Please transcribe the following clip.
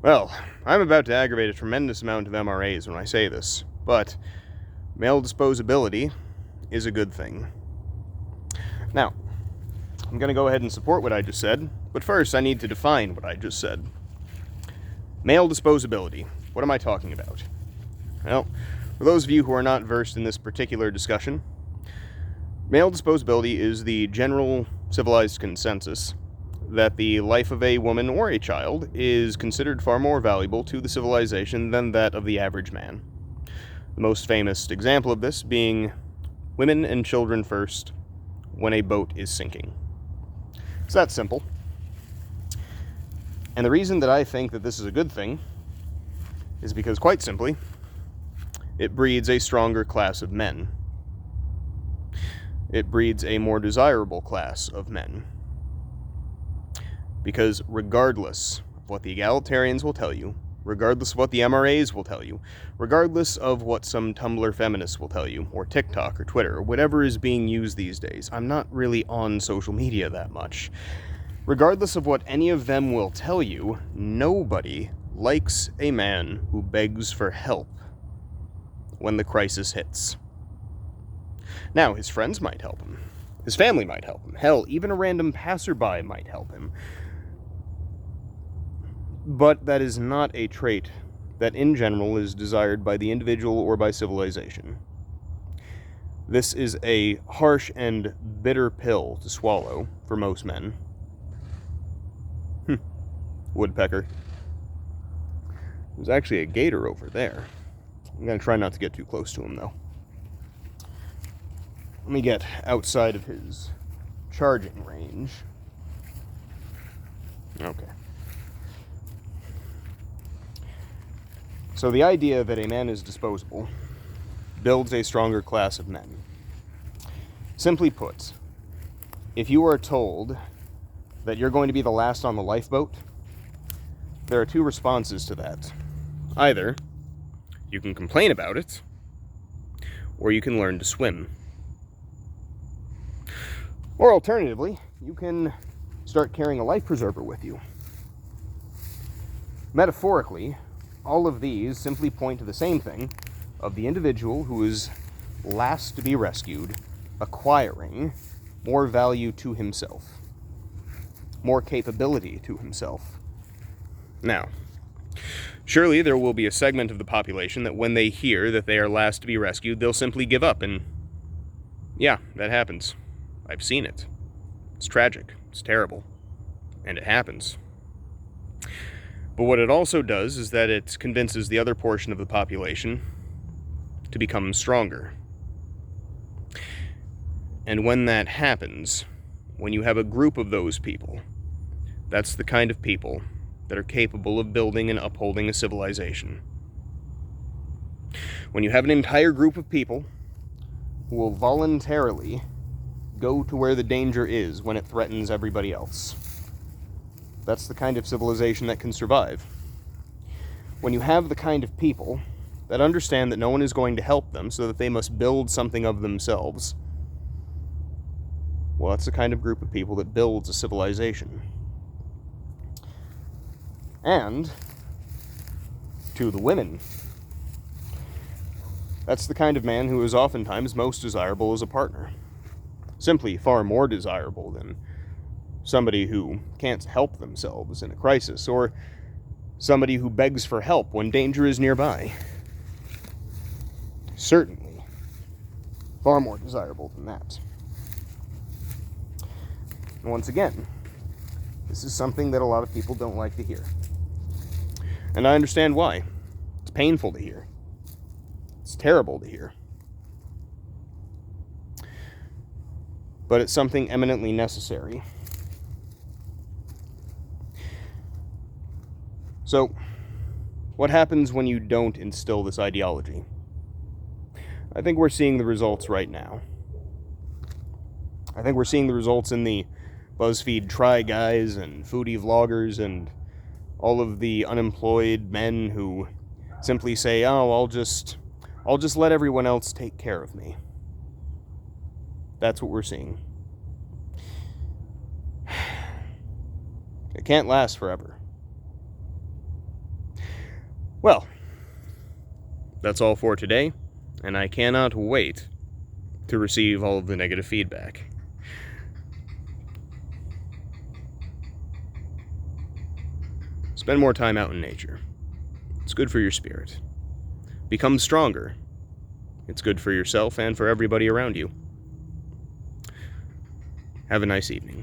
Well, I'm about to aggravate a tremendous amount of MRAs when I say this, but male disposability is a good thing. Now, I'm going to go ahead and support what I just said, but first I need to define what I just said. Male disposability. What am I talking about? Well, for those of you who are not versed in this particular discussion, male disposability is the general civilized consensus that the life of a woman or a child is considered far more valuable to the civilization than that of the average man. The most famous example of this being women and children first when a boat is sinking. It's that simple. And the reason that I think that this is a good thing is because, quite simply, it breeds a stronger class of men. It breeds a more desirable class of men. Because regardless of what the egalitarians will tell you, regardless of what the MRAs will tell you, regardless of what some Tumblr feminists will tell you, or TikTok or Twitter, or whatever is being used these days, I'm not really on social media that much. Regardless of what any of them will tell you, nobody likes a man who begs for help when the crisis hits. Now, his friends might help him. His family might help him. Hell, even a random passerby might help him. But that is not a trait that in general is desired by the individual or by civilization. This is a harsh and bitter pill to swallow for most men. Woodpecker. There's actually a gator over there. I'm going to try not to get too close to him, though. Let me get outside of his charging range. Okay. So the idea that a man is disposable builds a stronger class of men. Simply put, if you are told that you're going to be the last on the lifeboat, there are two responses to that. Either you can complain about it, or you can learn to swim. Or alternatively, you can start carrying a life preserver with you. Metaphorically, all of these simply point to the same thing of the individual who is last to be rescued, acquiring more value to himself, more capability to himself. Now, surely there will be a segment of the population that when they hear that they are last to be rescued, they'll simply give up, and yeah, that happens. I've seen it. It's tragic. It's terrible. And it happens. But what it also does is that it convinces the other portion of the population to become stronger. And when that happens, when you have a group of those people, that's the kind of people that are capable of building and upholding a civilization. When you have an entire group of people who will voluntarily go to where the danger is when it threatens everybody else, that's the kind of civilization that can survive. When you have the kind of people that understand that no one is going to help them, so that they must build something of themselves, well, that's the kind of group of people that builds a civilization. And to the women, that's the kind of man who is oftentimes most desirable as a partner. Simply far more desirable than somebody who can't help themselves in a crisis, or somebody who begs for help when danger is nearby. Certainly far more desirable than that. And once again, this is something that a lot of people don't like to hear. And I understand why. It's painful to hear. It's terrible to hear. But it's something eminently necessary. So, what happens when you don't instill this ideology? I think we're seeing the results right now. I think we're seeing the results in the BuzzFeed Try Guys and foodie vloggers and all of the unemployed men who simply say, oh, I'll just let everyone else take care of me. That's what we're seeing. It can't last forever. Well, that's all for today, and I cannot wait to receive all of the negative feedback. Spend more time out in nature. It's good for your spirit. Become stronger. It's good for yourself and for everybody around you. Have a nice evening.